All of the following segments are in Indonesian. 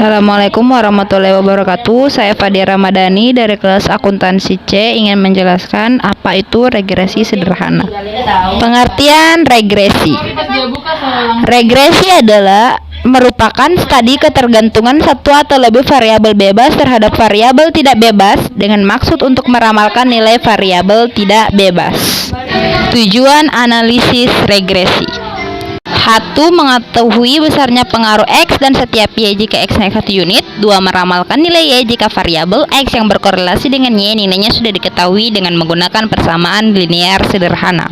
Assalamualaikum warahmatullahi wabarakatuh. Saya Fadira Ramadhani dari kelas akuntansi C ingin menjelaskan apa itu regresi sederhana. Pengertian regresi. Regresi adalah merupakan studi ketergantungan satu atau lebih variabel bebas terhadap variabel tidak bebas dengan maksud untuk meramalkan nilai variabel tidak bebas. Tujuan analisis regresi: 1. Mengetahui besarnya pengaruh X dan setiap Y jika X naik 1 unit. 2. Meramalkan nilai Y jika variabel X yang berkorelasi dengan Y nilainya sudah diketahui dengan menggunakan persamaan linear sederhana.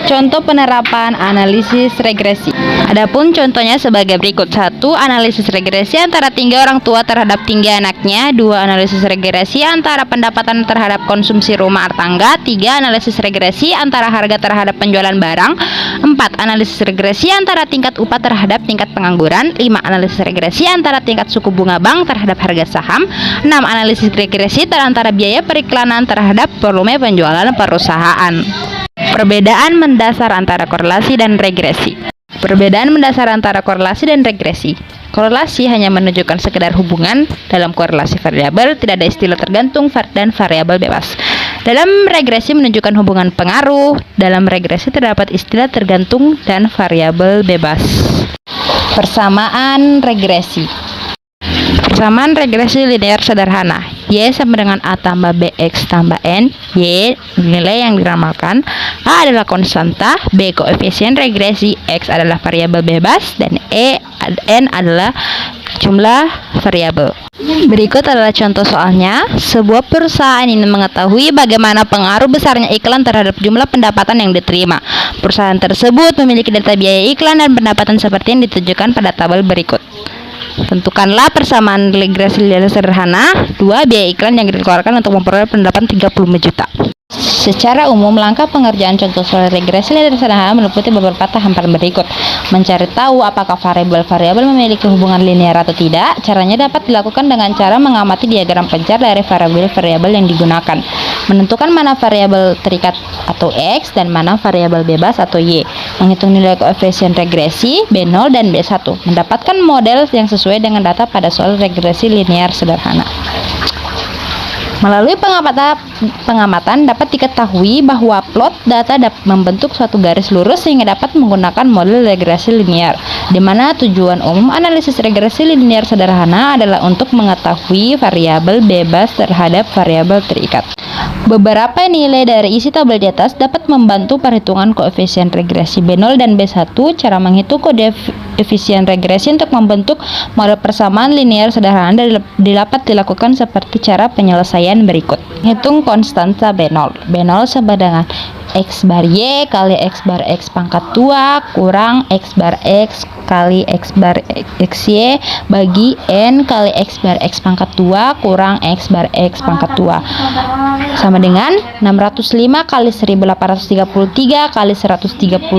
Contoh penerapan analisis regresi. Adapun contohnya sebagai berikut. 1. Analisis regresi antara tinggi orang tua terhadap tinggi anaknya. 2. Analisis regresi antara pendapatan terhadap konsumsi rumah tangga. 3. Analisis regresi antara harga terhadap penjualan barang. 4. Analisis regresi antara tingkat upah terhadap tingkat pengangguran. 5. Analisis regresi antara tingkat suku bunga bank terhadap harga saham. 6. Analisis regresi antara biaya periklanan terhadap volume penjualan perusahaan. Perbedaan mendasar antara korelasi dan regresi. Perbedaan mendasar antara korelasi dan regresi. Korelasi hanya menunjukkan sekedar hubungan. Dalam korelasi variabel tidak ada istilah tergantung dan variabel bebas. Dalam regresi menunjukkan hubungan pengaruh. Dalam regresi terdapat istilah tergantung dan variabel bebas. Persamaan regresi. Persamaan regresi linear sederhana. Y sama dengan A tambah BX tambah N. Y nilai yang diramalkan. A adalah konstanta, B koefisien regresi, X adalah variabel bebas, dan N adalah jumlah variabel. Berikut adalah contoh soalnya. Sebuah perusahaan ingin mengetahui bagaimana pengaruh besarnya iklan terhadap jumlah pendapatan yang diterima. Perusahaan tersebut memiliki data biaya iklan dan pendapatan seperti yang ditunjukkan pada tabel berikut. Tentukanlah persamaan regresi linear sederhana. 2. Biaya iklan yang dikeluarkan untuk memperoleh pendapatan 35 juta. Secara umum, langkah pengerjaan contoh soal regresi linear sederhana meliputi beberapa tahapan berikut. Mencari tahu apakah variabel-variabel memiliki hubungan linear atau tidak. Caranya dapat dilakukan dengan cara mengamati diagram pencar dari variabel-variabel yang digunakan. Menentukan mana variabel terikat atau X dan mana variabel bebas atau Y. Menghitung nilai koefisien regresi B0 dan B1. Mendapatkan model yang sesuai dengan data pada soal regresi linear sederhana. Melalui pengamatan dapat diketahui bahwa plot data dapat membentuk suatu garis lurus sehingga dapat menggunakan model regresi linear, di mana tujuan umum analisis regresi linear sederhana adalah untuk mengetahui variabel bebas terhadap variabel terikat. Beberapa nilai dari isi tabel di atas dapat membantu perhitungan koefisien regresi B0 dan B1. Cara menghitung koefisien regresi untuk membentuk model persamaan linear sederhana dapat dilakukan seperti cara penyelesaian berikut. Hitung konstanta B0. B0 sama dengan X bar Y kali X bar X pangkat 2 kurang X bar X kali X bar XY bagi N kali X bar X pangkat 2 kurang X bar X pangkat 2 sama dengan 605 kali 1833 kali 135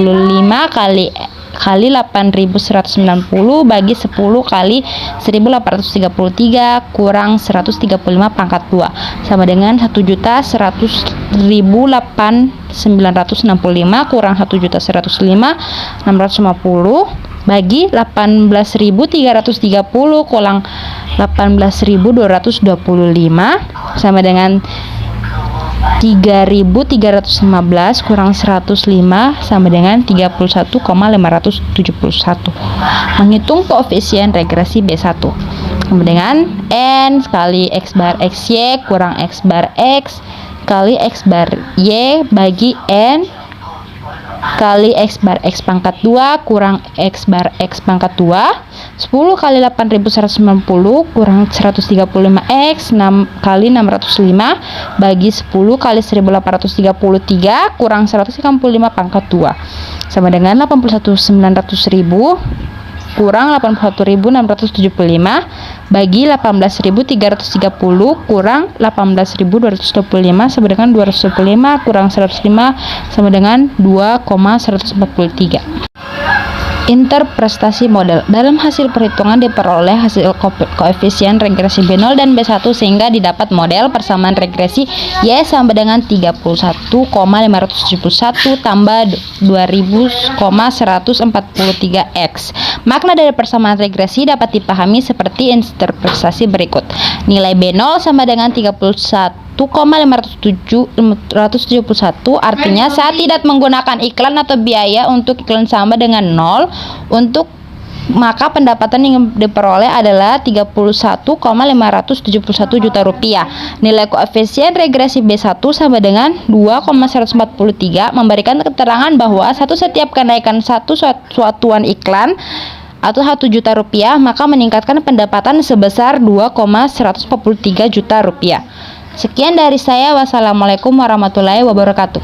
kali 8190 bagi 10 kali 1833 kurang 135 pangkat 2 sama dengan 1.100.965 kurang 1.105.650 bagi 18.330 kurang 18.225 sama dengan 3.315 kurang 105 sama dengan 31,571. Menghitung koefisien regresi B1 sama dengan N kali X bar XY kurang X bar X kali X bar Y bagi N kali X bar X pangkat 2 kurang X bar X pangkat 2 10 kali 8190 kurang 135X 6 kali 605 bagi 10 kali 1833 kurang 135 pangkat 2 sama dengan 81.900.000 kurang 81.675 bagi 18.330 kurang 18.225 sama dengan 225 kurang 105 sama dengan 2,143. Interpretasi model. Dalam hasil perhitungan diperoleh hasil koefisien regresi B0 dan B1 sehingga didapat model persamaan regresi Y sama dengan 31,571 tambah 2000,143X. Makna dari persamaan regresi dapat dipahami seperti interpretasi berikut. Nilai B0 sama dengan 31,571, artinya saat tidak menggunakan iklan atau biaya untuk iklan sama dengan 0, maka pendapatan yang diperoleh adalah 31,571 juta rupiah. Nilai koefisien regresi B1 sama dengan 2,143 memberikan keterangan bahwa setiap kenaikan satuan iklan atau 1 juta rupiah maka meningkatkan pendapatan sebesar 2,143 juta rupiah. Sekian dari saya. Wassalamualaikum warahmatullahi wabarakatuh.